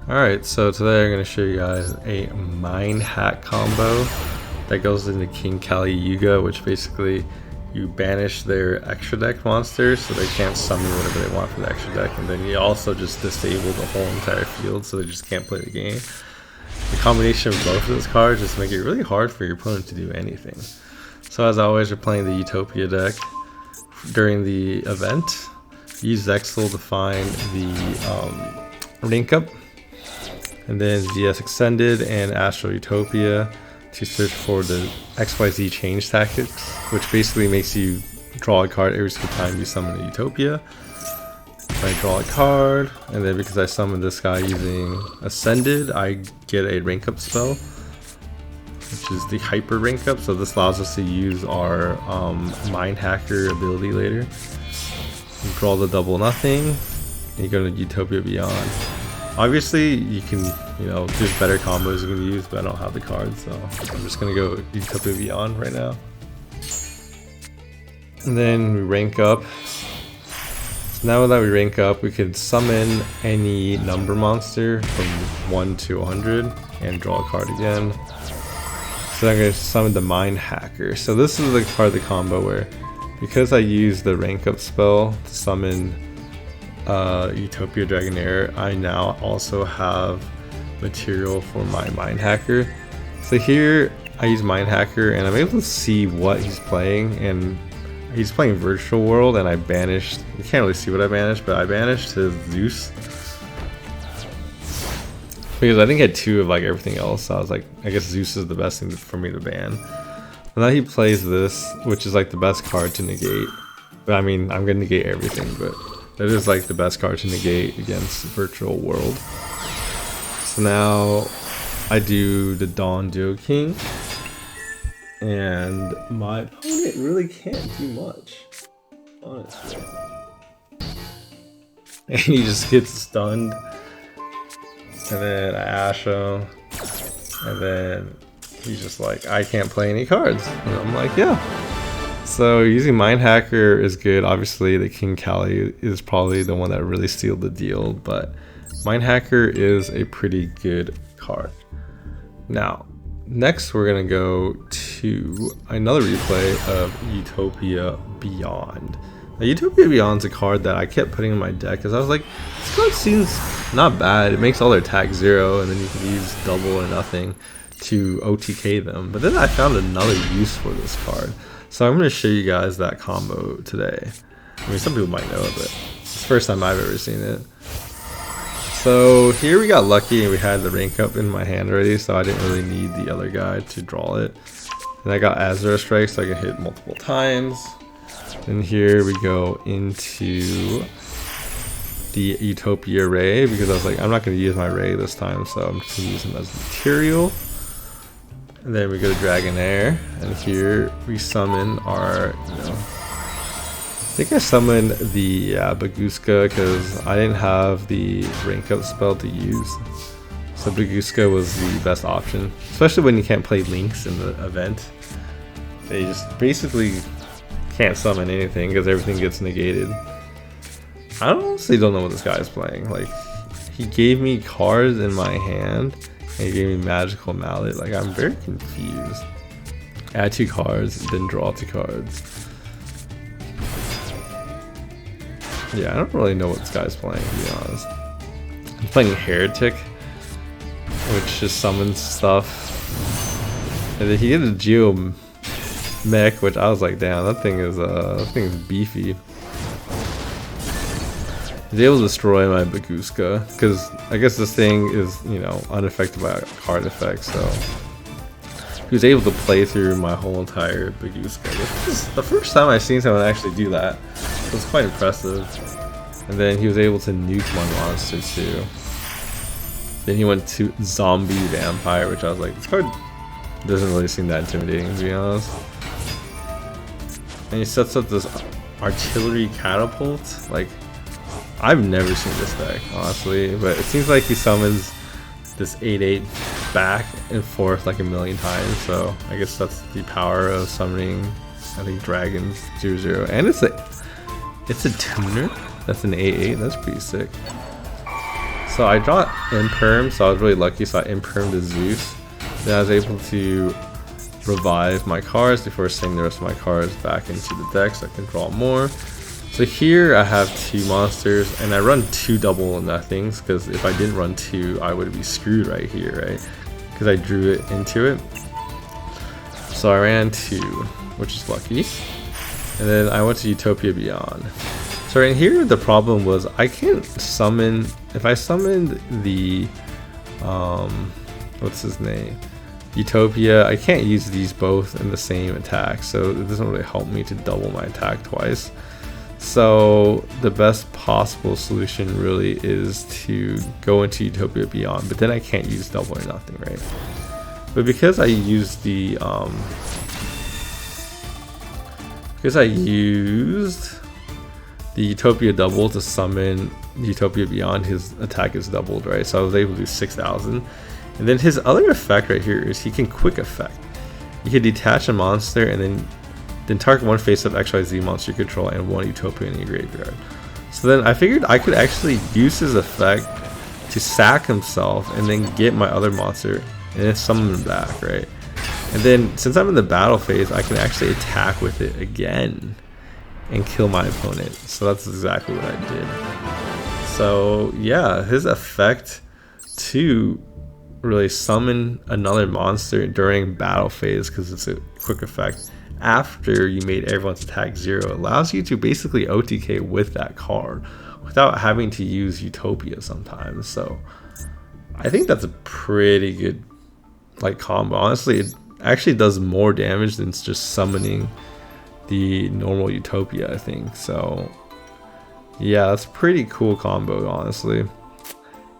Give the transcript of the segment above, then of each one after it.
Alright, so today I'm going to show you guys a Mind Hack combo that goes into King Kali Yuga, which basically you banish their extra deck monsters so they can't summon whatever they want from the extra deck, and then you also just disable the whole entire field so they just can't play the game. The combination of both of those cards just make it really hard for your opponent to do anything. So as always, we're playing the Utopia deck. During the event, use Zexal to find the Rank Up, and then VS Extended and Astral Utopia to search for the XYZ change tactics, which basically makes you draw a card every single time you summon a Utopia. So I draw a card, and then because I summoned this guy using Ascended, I get a Rank Up spell, which is the Hyper Rank Up. So this allows us to use our Mind Hacker ability later. You draw the double nothing, and you go to Utopia Beyond. Obviously, you can, there's better combos you can use, but I don't have the cards, so I'm just gonna go Utopia Beyond right now. And then we rank up. So now that we rank up, we can summon any number monster from 1 to 100 and draw a card again. So I'm gonna summon the Mind Hacker. So this is the part of the combo where, because I use the rank up spell to summon Utopia Dragonair, I now also have material for my Mind Hacker. So here I use Mind Hacker and I'm able to see what he's playing, and he's playing Virtual World, and I banished, you can't really see what I banished, but I banished his Zeus because I didn't get two of like everything else, so I was like, I guess Zeus is the best thing for me to ban. And now he plays this, which is like the best card to negate, but I mean, I'm gonna negate everything, but that is like the best card to negate against Virtual World. So now I do the Dawn Duo King, and my opponent really can't do much, honestly. And he just gets stunned, and then I ash him, and then he's just like, I can't play any cards. And I'm like, yeah. So using Mind Hacker is good. Obviously the King Kali is probably the one that really sealed the deal, but Mind Hacker is a pretty good card. Now, next we're gonna go to another replay of Utopia Beyond. Now, Utopia Beyond's a card that I kept putting in my deck because I was like, this card seems not bad. It makes all their attack 0, and then you can use double or nothing to OTK them. But then I found another use for this card. So I'm going to show you guys that combo today. I mean, some people might know it, but it's the first time I've ever seen it. So here we got lucky and we had the rank up in my hand already, so I didn't really need the other guy to draw it. And I got Azure Strike so I can hit multiple times. And here we go into the Utopia Ray, because I was like, I'm not going to use my Ray this time, so I'm just going to use him as material. And then we go to Dragonair, and here we summon our, I think I summoned the Baguska because I didn't have the rank up spell to use. So Baguska was the best option, especially when you can't play Lynx in the event. They just basically can't summon anything because everything gets negated. I honestly don't know what this guy is playing. Like, he gave me cards in my hand, and he gave me Magical Mallet. Like, I'm very confused. Add 2 cards, then draw 2 cards. Yeah, I don't really know what this guy's playing, to be honest. I'm playing Heretic, which just summons stuff. And then he gets a Geo Mech, which I was like, damn, that thing is beefy. He's able to destroy my Baguska, because I guess this thing is, unaffected by card effects, so he was able to play through my whole entire Baguska. This is the first time I've seen someone actually do that, so it's quite impressive. And then he was able to nuke my monster too. Then he went to Zombie Vampire, which I was like, this card doesn't really seem that intimidating, to be honest. And he sets up this Artillery Catapult. Like, I've never seen this deck, honestly, but it seems like he summons this 8/8 back and forth like a million times, so I guess that's the power of summoning, I think, dragons 0/0. And it's a tuner. That's an 8/8. That's pretty sick. So I got Imperm, so I was really lucky, so I Impermed the Zeus. Then I was able to revive my cards before sending the rest of my cards back into the deck so I can draw more. So here I have 2 monsters, and I run 2 double nothings, because if I didn't run 2, I would be screwed right here, right? Because I drew it into it. So I ran 2, which is lucky. And then I went to Utopia Beyond. So right here the problem was I can't summon, if I summoned the, what's his name? Utopia, I can't use these both in the same attack, so it doesn't really help me to double my attack twice. So the best possible solution really is to go into Utopia Beyond, but then I can't use double or nothing, right? But because I used the Utopia double to summon Utopia Beyond, his attack is doubled, right? So I was able to do 6,000. And then his other effect right here is he can quick effect. You can detach a monster and then target one face-up XYZ monster you control and 1 Utopia in your graveyard. So then I figured I could actually use his effect to sack himself and then get my other monster and then summon him back, right? And then since I'm in the battle phase, I can actually attack with it again and kill my opponent. So that's exactly what I did. So yeah, his effect to really summon another monster during battle phase, because it's a quick effect after you made everyone's attack 0, allows you to basically OTK with that card without having to use Utopia sometimes. So I think that's a pretty good like combo. Honestly, it actually does more damage than just summoning the normal Utopia, I think. So yeah, that's a pretty cool combo, honestly.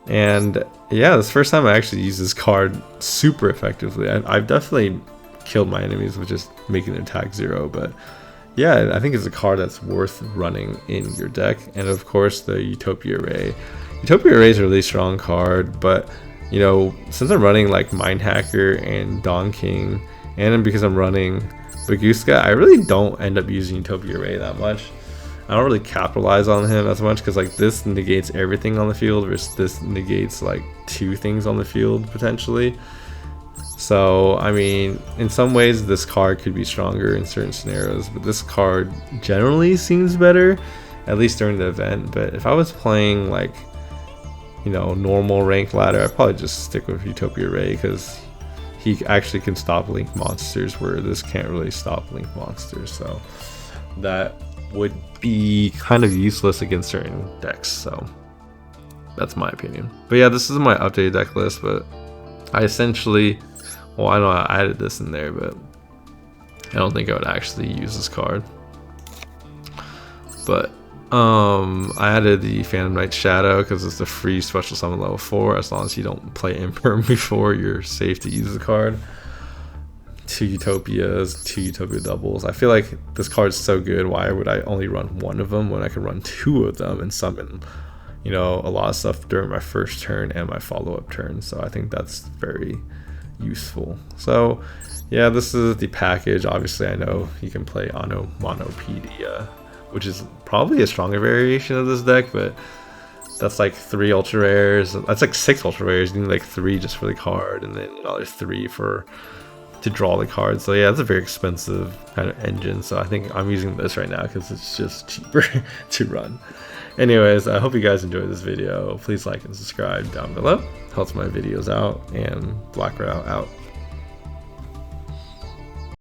And yeah, this first time I actually used this card super effectively. I've definitely killed my enemies with just making an attack 0, but yeah, I think it's a card that's worth running in your deck. And of course the Utopia Ray. Utopia Ray is a really strong card, but you know, since I'm running like Mind Hacker and Dawn King, and then because I'm running Baguska, I really don't end up using Utopia Ray that much. I don't really capitalize on him as much, because like this negates everything on the field versus this negates like 2 things on the field potentially. So I mean, in some ways this card could be stronger in certain scenarios, but this card generally seems better, at least during the event. But if I was playing like, you know, normal ranked ladder, I'd probably just stick with Utopia Ray, because he actually can stop link monsters where this can't really stop link monsters. So that would be kind of useless against certain decks. So that's my opinion. But yeah, this is my updated deck list, but I essentially, well, I know I added this in there, but I don't think I would actually use this card. But I added the Phantom Knight Shadow because it's the free special summon level 4. As long as you don't play Imperm before, you're safe to use the card. 2 Utopias, 2 Utopia doubles. I feel like this card's so good, why would I only run 1 of them when I can run 2 of them and summon, you know, a lot of stuff during my first turn and my follow-up turn. So I think that's very useful. So yeah, this is the package. Obviously I know you can play Onomatopoeia, which is probably a stronger variation of this deck, but that's like 3 ultra rares. That's like 6 ultra rares. You need like 3 just for the card, and then another 3 to draw the card. So yeah, it's a very expensive kind of engine. So I think I'm using this right now because it's just cheaper to run. Anyways, I hope you guys enjoyed this video. Please like and subscribe down below. Helps my videos out. And Black Route out.